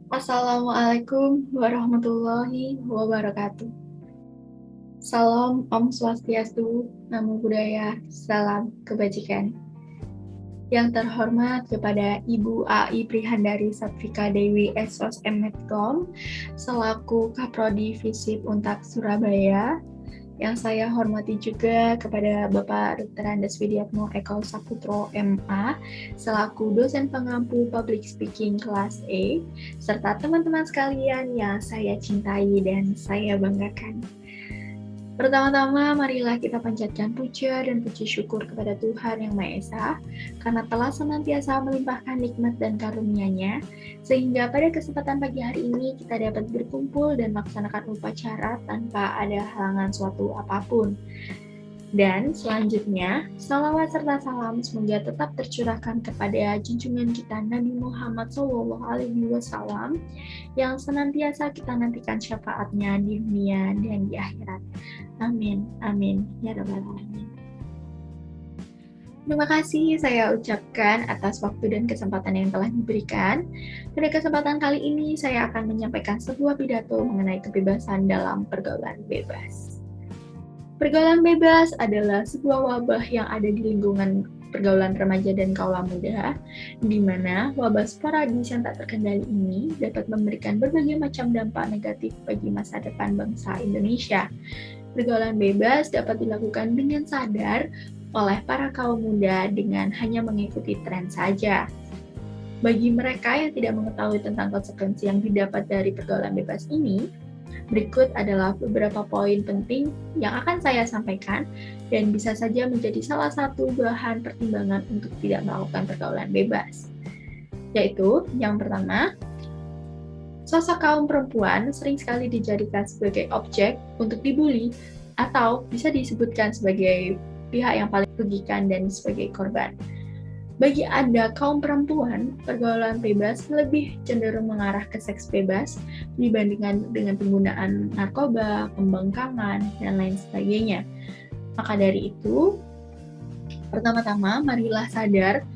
Assalamualaikum warahmatullahi wabarakatuh. Salam Om Swastiastu, Namo Buddhaya, Salam Kebajikan. Yang terhormat kepada Ibu AI Prihandari Satvika Dewi Esos M.Com, selaku Kaprodi Visip Untak Surabaya. Yang saya hormati juga kepada Bapak Dr. Andes Widiatmo Eko Saputro MA, selaku dosen pengampu Public Speaking kelas A, serta teman-teman sekalian yang saya cintai dan saya banggakan. Pertama-tama, marilah kita panjatkan puja dan puji syukur kepada Tuhan Yang Maha Esa, karena telah senantiasa melimpahkan nikmat dan karunia-Nya, sehingga pada kesempatan pagi hari ini kita dapat berkumpul dan melaksanakan upacara tanpa ada halangan suatu apapun. Dan selanjutnya, salawat serta salam semoga tetap tercurahkan kepada junjungan kita Nabi Muhammad SAW yang senantiasa kita nantikan syafaatnya di dunia dan di akhirat. Amin, amin, ya rabbal alamin. Terima kasih saya ucapkan atas waktu dan kesempatan yang telah diberikan. Pada kesempatan kali ini saya akan menyampaikan sebuah pidato mengenai kebebasan dalam pergaulan bebas. Pergaulan bebas adalah sebuah wabah yang ada di lingkungan pergaulan remaja dan kaula muda, di mana wabah sporadis yang tak terkendali ini dapat memberikan berbagai macam dampak negatif bagi masa depan bangsa Indonesia. Pergaulan bebas dapat dilakukan dengan sadar oleh para kaum muda dengan hanya mengikuti tren saja. Bagi mereka yang tidak mengetahui tentang konsekuensi yang didapat dari pergaulan bebas ini, berikut adalah beberapa poin penting yang akan saya sampaikan dan bisa saja menjadi salah satu bahan pertimbangan untuk tidak melakukan pergaulan bebas. Yaitu, yang pertama, sosok kaum perempuan sering sekali dijadikan sebagai objek untuk dibully atau bisa disebutkan sebagai pihak yang paling dirugikan dan sebagai korban. Bagi Anda, kaum perempuan, pergaulan bebas lebih cenderung mengarah ke seks bebas dibandingkan dengan penggunaan narkoba, pembangkangan, dan lain sebagainya. Maka dari itu, pertama-tama marilah sadar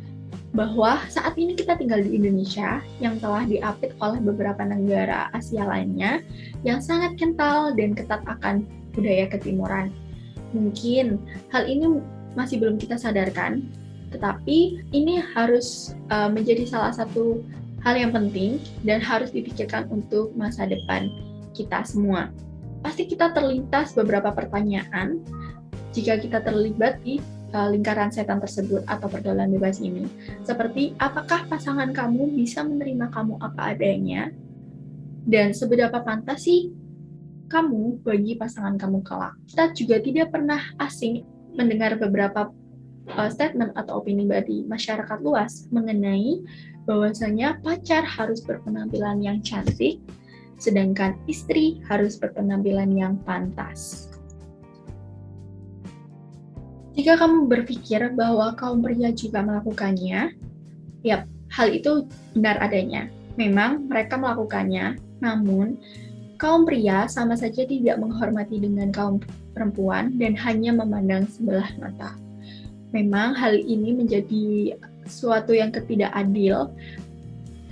bahwa saat ini kita tinggal di Indonesia yang telah diapit oleh beberapa negara Asia lainnya yang sangat kental dan ketat akan budaya ketimuran. Mungkin hal ini masih belum kita sadarkan, tetapi ini harus menjadi salah satu hal yang penting dan harus dipikirkan untuk masa depan kita semua. Pasti kita terlintas beberapa pertanyaan jika kita terlibat di lingkaran setan tersebut atau pergaulan bebas ini. Seperti, apakah pasangan kamu bisa menerima kamu apa adanya? Dan seberapa pantas sih kamu bagi pasangan kamu kelak? Kita juga tidak pernah asing mendengar beberapa statement atau opini dari masyarakat luas mengenai bahwasanya pacar harus berpenampilan yang cantik, sedangkan istri harus berpenampilan yang pantas. Jika kamu berpikir bahwa kaum pria juga melakukannya, ya, hal itu benar adanya. Memang mereka melakukannya, namun kaum pria sama saja tidak menghormati dengan kaum perempuan dan hanya memandang sebelah mata. Memang hal ini menjadi suatu yang ketidakadil,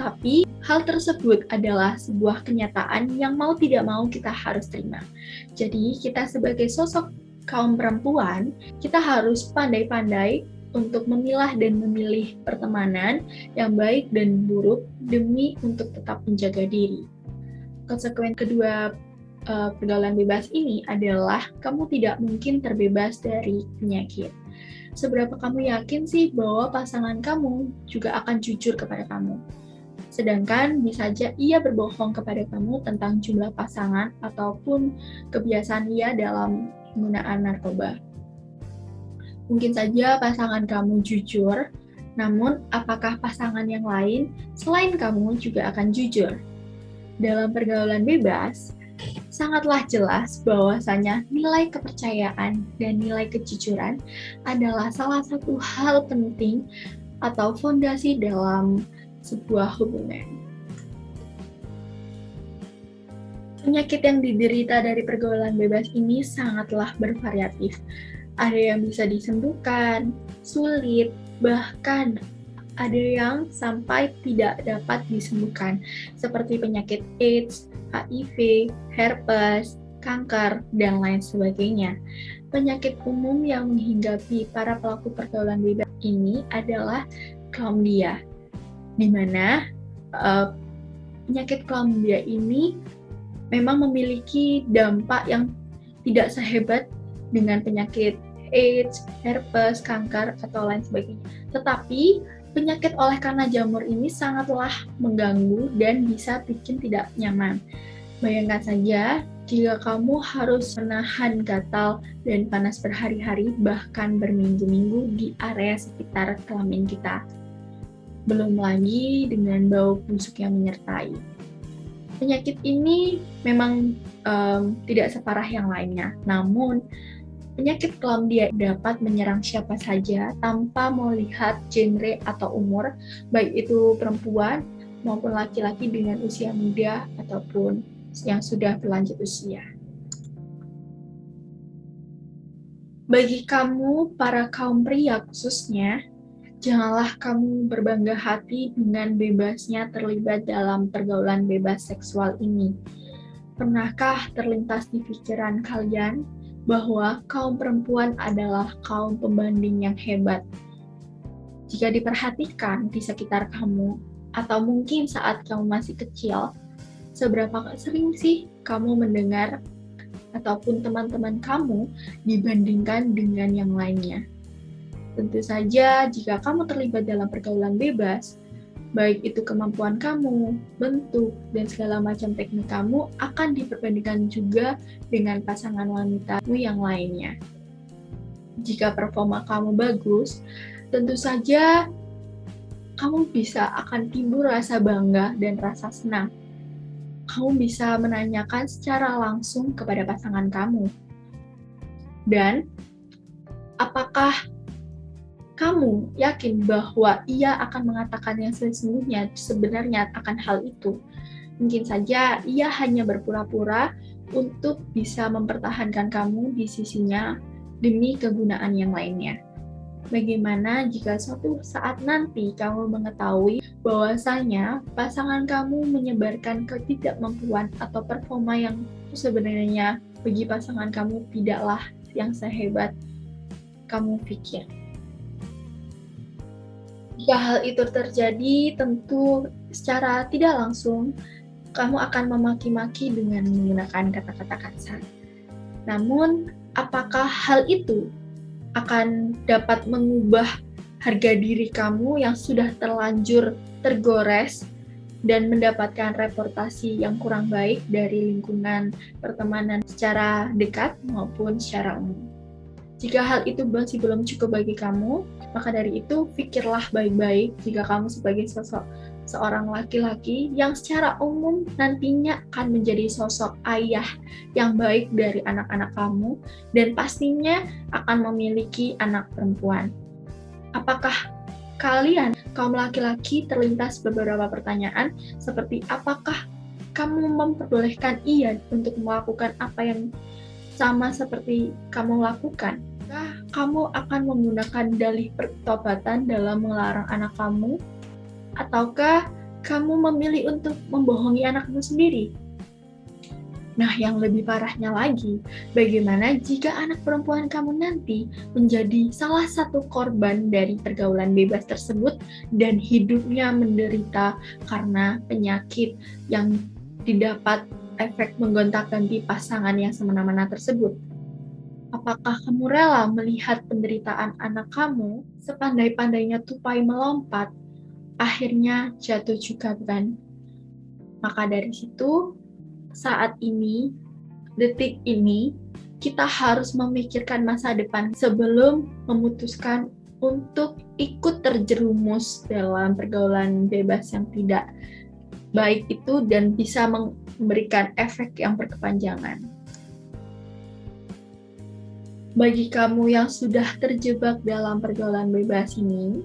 tapi hal tersebut adalah sebuah kenyataan yang mau tidak mau kita harus terima. Jadi kita sebagai sosok kaum perempuan, kita harus pandai-pandai untuk memilah dan memilih pertemanan yang baik dan buruk demi untuk tetap menjaga diri. Konsekuensi kedua pergaulan bebas ini adalah kamu tidak mungkin terbebas dari penyakit. Seberapa kamu yakin sih bahwa pasangan kamu juga akan jujur kepada kamu? Sedangkan bisa saja ia berbohong kepada kamu tentang jumlah pasangan ataupun kebiasaan ia dalam penggunaan narkoba. Mungkin saja pasangan kamu jujur, namun apakah pasangan yang lain selain kamu juga akan jujur? Dalam pergaulan bebas, sangatlah jelas bahwasanya nilai kepercayaan dan nilai kejujuran adalah salah satu hal penting atau fondasi dalam sebuah hubungan. Penyakit yang diderita dari pergaulan bebas ini sangatlah bervariatif. Ada yang bisa disembuhkan, sulit, bahkan ada yang sampai tidak dapat disembuhkan, seperti penyakit AIDS, HIV, herpes, kanker, dan lain sebagainya. Penyakit umum yang menghinggapi para pelaku pergaulan bebas ini adalah chlamydia, di mana penyakit chlamydia ini memang memiliki dampak yang tidak sehebat dengan penyakit AIDS, herpes, kanker, atau lain sebagainya. Tetapi penyakit oleh karena jamur ini sangatlah mengganggu dan bisa bikin tidak nyaman. Bayangkan saja jika kamu harus menahan gatal dan panas berhari-hari, bahkan berminggu-minggu di area sekitar kelamin kita. Belum lagi dengan bau busuk yang menyertai. Penyakit ini memang tidak separah yang lainnya, namun penyakit chlamydia dapat menyerang siapa saja tanpa melihat genre atau umur, baik itu perempuan maupun laki-laki dengan usia muda ataupun yang sudah berlanjut usia. Bagi kamu, para kaum pria khususnya, janganlah kamu berbangga hati dengan bebasnya terlibat dalam pergaulan bebas seksual ini. Pernahkah terlintas di pikiran kalian bahwa kaum perempuan adalah kaum pembanding yang hebat? Jika diperhatikan di sekitar kamu, atau mungkin saat kamu masih kecil, seberapa sering sih kamu mendengar ataupun teman-teman kamu dibandingkan dengan yang lainnya? Tentu saja, jika kamu terlibat dalam pergaulan bebas, baik itu kemampuan kamu, bentuk, dan segala macam teknik kamu akan diperbandingkan juga dengan pasangan wanitamu yang lainnya. Jika performa kamu bagus, tentu saja kamu bisa akan timbul rasa bangga dan rasa senang. Kamu bisa menanyakan secara langsung kepada pasangan kamu. Dan apakah kamu yakin bahwa ia akan mengatakan yang sesungguhnya sebenarnya akan hal itu? Mungkin saja ia hanya berpura-pura untuk bisa mempertahankan kamu di sisinya demi kegunaan yang lainnya. Bagaimana jika suatu saat nanti kamu mengetahui bahwasanya pasangan kamu menyebarkan ketidakmampuan atau performa yang sebenarnya bagi pasangan kamu tidaklah yang sehebat kamu pikir? Jika hal itu terjadi, tentu secara tidak langsung kamu akan memaki-maki dengan menggunakan kata-kata kasar. Namun, apakah hal itu akan dapat mengubah harga diri kamu yang sudah terlanjur tergores dan mendapatkan reputasi yang kurang baik dari lingkungan pertemanan secara dekat maupun secara umum? Jika hal itu masih belum cukup bagi kamu, maka dari itu pikirlah baik-baik jika kamu sebagai seorang laki-laki yang secara umum nantinya akan menjadi sosok ayah yang baik dari anak-anak kamu dan pastinya akan memiliki anak perempuan. Apakah kalian, kaum laki-laki, terlintas beberapa pertanyaan seperti apakah kamu memperbolehkan ia untuk melakukan apa yang sama seperti kamu lakukan? Kamu akan menggunakan dalih pertobatan dalam melarang anak kamu? Ataukah kamu memilih untuk membohongi anakmu sendiri? Nah, yang lebih parahnya lagi, bagaimana jika anak perempuan kamu nanti menjadi salah satu korban dari pergaulan bebas tersebut dan hidupnya menderita karena penyakit yang didapat efek menggonta-ganti pasangan yang semena-mena tersebut? Apakah kamu rela melihat penderitaan anak kamu sepandai-pandainya tupai melompat, akhirnya jatuh juga, bukan? Maka dari situ, saat ini, detik ini, kita harus memikirkan masa depan sebelum memutuskan untuk ikut terjerumus dalam pergaulan bebas yang tidak baik itu dan bisa memberikan efek yang berkepanjangan. Bagi kamu yang sudah terjebak dalam pergaulan bebas ini,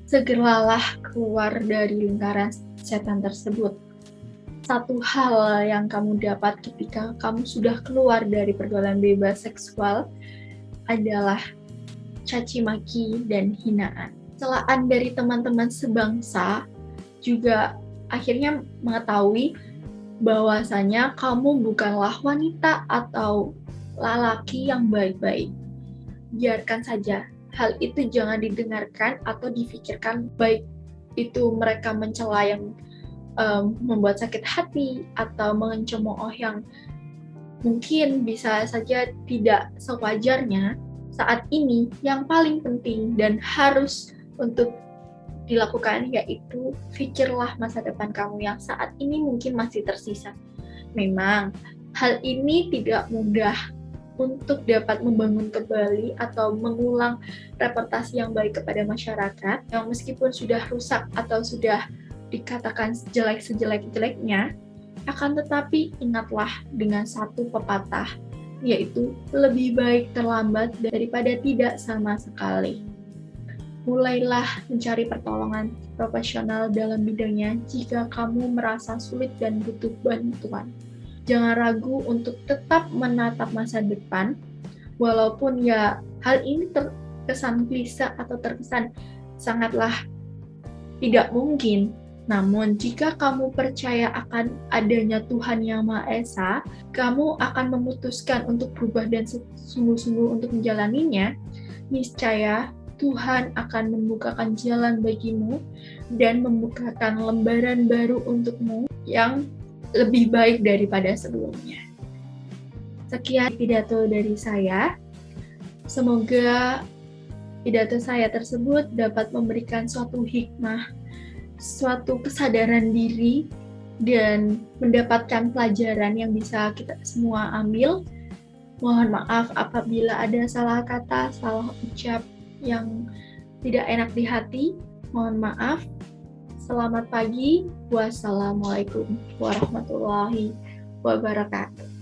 segeralah keluar dari lingkaran setan tersebut. Satu hal yang kamu dapat ketika kamu sudah keluar dari pergaulan bebas seksual adalah caci maki dan hinaan. celaan dari teman-teman sebangsa juga akhirnya mengetahui bahwasanya kamu bukanlah wanita atau lelaki yang baik-baik. Biarkan saja, hal itu jangan didengarkan atau difikirkan, baik itu mereka mencela yang membuat sakit hati atau mencemooh yang mungkin bisa saja tidak sewajarnya. Saat ini yang paling penting dan harus untuk dilakukan yaitu pikirlah masa depan kamu yang saat ini mungkin masih tersisa. Memang hal ini tidak mudah untuk dapat membangun kembali atau mengulang reputasi yang baik kepada masyarakat yang meskipun sudah rusak atau sudah dikatakan sejelek-jeleknya, akan tetapi ingatlah dengan satu pepatah, yaitu lebih baik terlambat daripada tidak sama sekali. Mulailah mencari pertolongan profesional dalam bidangnya jika kamu merasa sulit dan butuh bantuan. Jangan ragu untuk tetap menatap masa depan, walaupun ya hal ini terkesan klise atau terkesan sangatlah tidak mungkin. Namun, jika kamu percaya akan adanya Tuhan Yang Maha Esa, kamu akan memutuskan untuk berubah dan sungguh-sungguh untuk menjalaninya, niscaya Tuhan akan membukakan jalan bagimu dan membukakan lembaran baru untukmu yang lebih baik daripada sebelumnya. Sekian pidato dari saya. Semoga pidato saya tersebut dapat memberikan suatu hikmah, suatu kesadaran diri, dan mendapatkan pelajaran yang bisa kita semua ambil. Mohon maaf apabila ada salah kata, salah ucap yang tidak enak di hati. Mohon maaf. Selamat pagi. Wassalamualaikum warahmatullahi wabarakatuh.